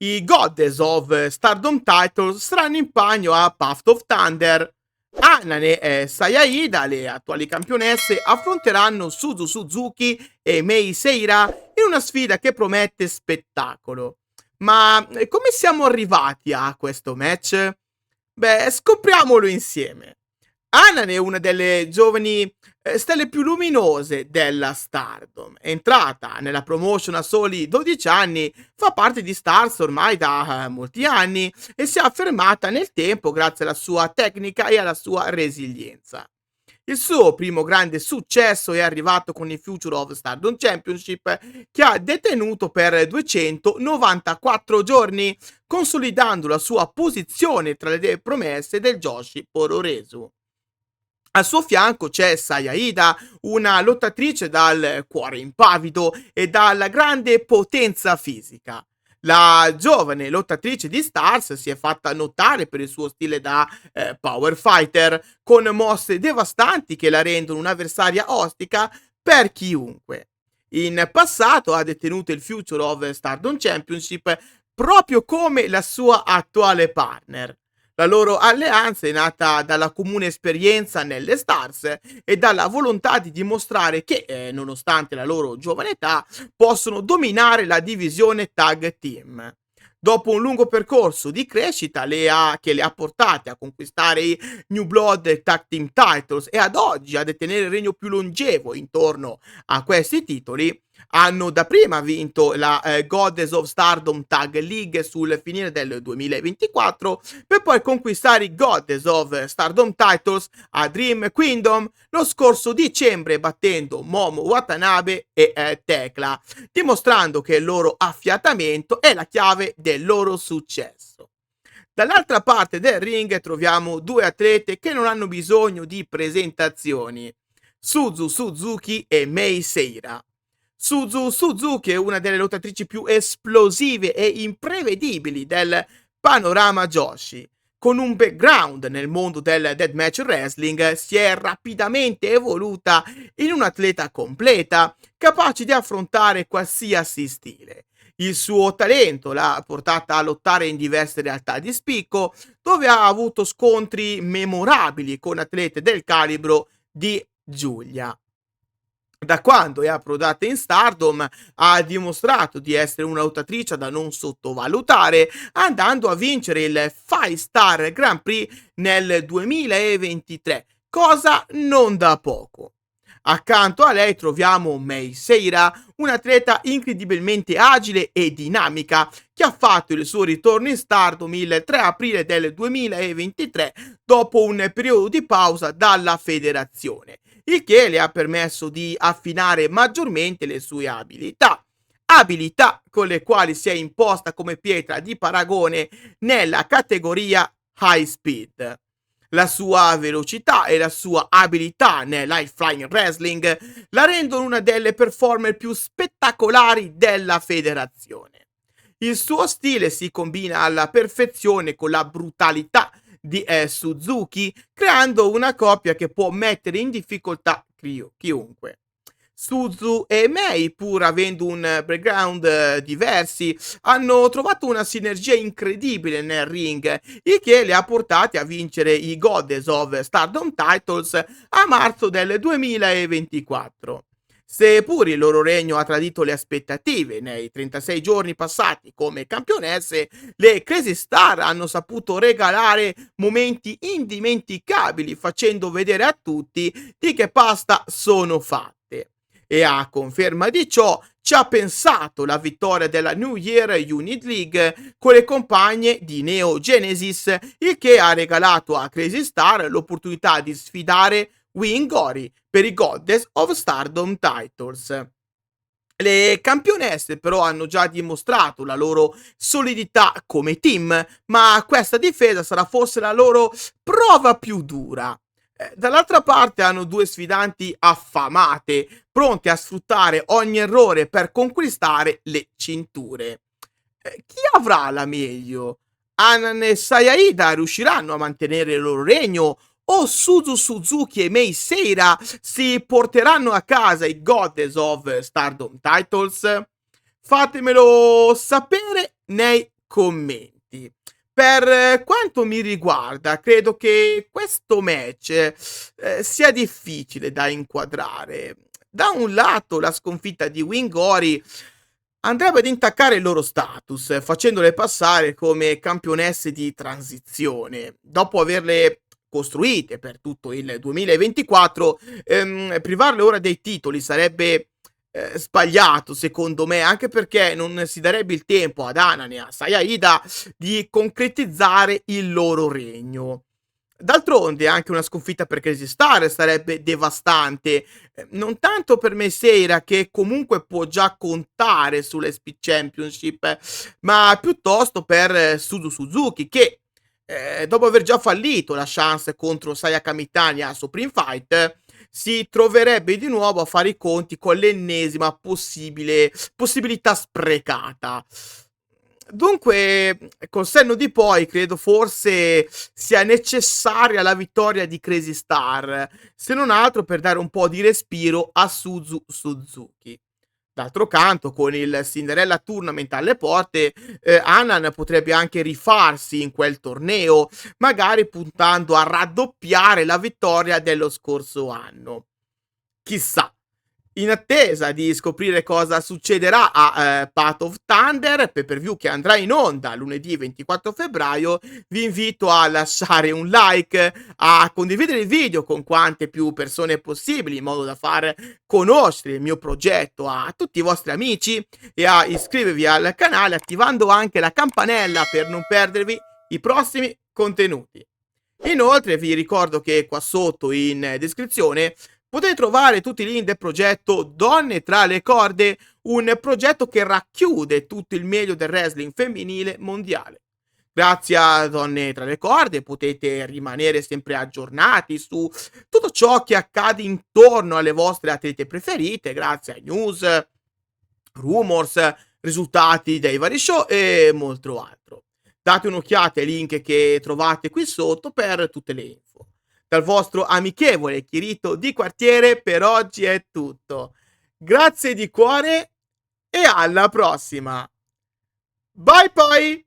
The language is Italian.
I Goddess of Stardom Titles saranno in bagno a Path of Thunder. Anane e Sayada, le attuali campionesse, affronteranno Suzu Suzuki e Mei Seira in una sfida che promette spettacolo. Ma come siamo arrivati a questo match? Beh, scopriamolo insieme. Anan è una delle giovani stelle più luminose della Stardom. È entrata nella promotion a soli 12 anni, fa parte di Stars ormai da molti anni e si è affermata nel tempo grazie alla sua tecnica e alla sua resilienza. Il suo primo grande successo è arrivato con il Future of Stardom Championship, che ha detenuto per 294 giorni, consolidando la sua posizione tra le promesse del Joshi Pororesu. Al suo fianco c'è Sayada, una lottatrice dal cuore impavido e dalla grande potenza fisica. La giovane lottatrice di Stars si è fatta notare per il suo stile da power fighter, con mosse devastanti che la rendono un'avversaria ostica per chiunque. In passato ha detenuto il Future of Stardom Championship proprio come la sua attuale partner. La loro alleanza è nata dalla comune esperienza nelle Stars e dalla volontà di dimostrare che, nonostante la loro giovane età, possono dominare la divisione tag team. Dopo un lungo percorso di crescita che le ha portate a conquistare i New Blood Tag Team Titles e ad oggi a detenere il regno più longevo intorno a questi titoli, hanno dapprima vinto la Goddess of Stardom Tag League sul finire del 2024, per poi conquistare i Goddess of Stardom Titles a Dream Kingdom lo scorso dicembre, battendo Momo Watanabe e Tekla, dimostrando che il loro affiatamento è la chiave del loro successo. Dall'altra parte del ring troviamo due atlete che non hanno bisogno di presentazioni: Suzu Suzuki e Mei Seira. Suzu Suzuki è una delle lottatrici più esplosive e imprevedibili del panorama Joshi. Con un background nel mondo del deathmatch wrestling, si è rapidamente evoluta in un'atleta completa, capace di affrontare qualsiasi stile. Il suo talento l'ha portata a lottare in diverse realtà di spicco, dove ha avuto scontri memorabili con atlete del calibro di Giulia. Da quando è approdata in Stardom ha dimostrato di essere una lottatrice da non sottovalutare, andando a vincere il 5-Star Grand Prix nel 2023, cosa non da poco. Accanto a lei troviamo Mei Seira, un'atleta incredibilmente agile e dinamica che ha fatto il suo ritorno in Stardom il 3 aprile del 2023 dopo un periodo di pausa dalla federazione, il che le ha permesso di affinare maggiormente le sue abilità con le quali si è imposta come pietra di paragone nella categoria high speed. La sua velocità e la sua abilità nell'high flying wrestling la rendono una delle performer più spettacolari della federazione. Il suo stile si combina alla perfezione con la brutalità di Suzuki, creando una coppia che può mettere in difficoltà chiunque. Suzu e Mei, pur avendo un background diversi, hanno trovato una sinergia incredibile nel ring, il che le ha portate a vincere i Goddess of Stardom Titles a marzo del 2024. Seppur il loro regno ha tradito le aspettative nei 36 giorni passati come campionesse, le Crazy Star hanno saputo regalare momenti indimenticabili, facendo vedere a tutti di che pasta sono fatte. E a conferma di ciò ci ha pensato la vittoria della New Year Unit League con le compagne di Neo Genesis, il che ha regalato a Crazy Star l'opportunità di sfidare Win Gory per i Goddess of Stardom Titles. Le campionesse però hanno già dimostrato la loro solidità come team, ma questa difesa sarà forse la loro prova più dura. Dall'altra parte hanno due sfidanti affamate, pronte a sfruttare ogni errore per conquistare le cinture. Chi avrà la meglio? Anan e Sayada riusciranno a mantenere il loro regno, o Suzu Suzuki e Mei Seira si porteranno a casa i Goddess of Stardom Titles? Fatemelo sapere nei commenti. Per quanto mi riguarda, credo che questo match, sia difficile da inquadrare. Da un lato la sconfitta di Wingori andrebbe ad intaccare il loro status, facendole passare come campionesse di transizione. Dopo averle costruite per tutto il 2024, privarle ora dei titoli sarebbe sbagliato secondo me, anche perché non si darebbe il tempo ad Hanan e a Sayada di concretizzare il loro regno. D'altronde anche una sconfitta per Crazy Star sarebbe devastante, non tanto per Meiseira che comunque può già contare sull'SP Championship, ma piuttosto per Suzu Suzuki che, dopo aver già fallito la chance contro Sayaka Mitani a Supreme Fight, si troverebbe di nuovo a fare i conti con l'ennesima possibilità sprecata. Dunque, col senno di poi, credo forse sia necessaria la vittoria di Crazy Star, se non altro per dare un po' di respiro a Suzu Suzuki. D'altro canto, con il Cinderella Tournament alle porte, Hanan potrebbe anche rifarsi in quel torneo, magari puntando a raddoppiare la vittoria dello scorso anno. Chissà. In attesa di scoprire cosa succederà a Path of Thunder, pay-per-view che andrà in onda lunedì 24 febbraio, vi invito a lasciare un like, a condividere il video con quante più persone possibili, in modo da far conoscere il mio progetto a tutti i vostri amici, e a iscrivervi al canale attivando anche la campanella per non perdervi i prossimi contenuti. Inoltre vi ricordo che qua sotto in descrizione potete trovare tutti i link del progetto Donne tra le corde, un progetto che racchiude tutto il meglio del wrestling femminile mondiale. Grazie a Donne tra le corde potete rimanere sempre aggiornati su tutto ciò che accade intorno alle vostre atlete preferite, grazie a news, rumors, risultati dei vari show e molto altro. Date un'occhiata ai link che trovate qui sotto per tutte le info. Dal vostro amichevole Kirito di quartiere per oggi è tutto. Grazie di cuore e alla prossima. Bye poi!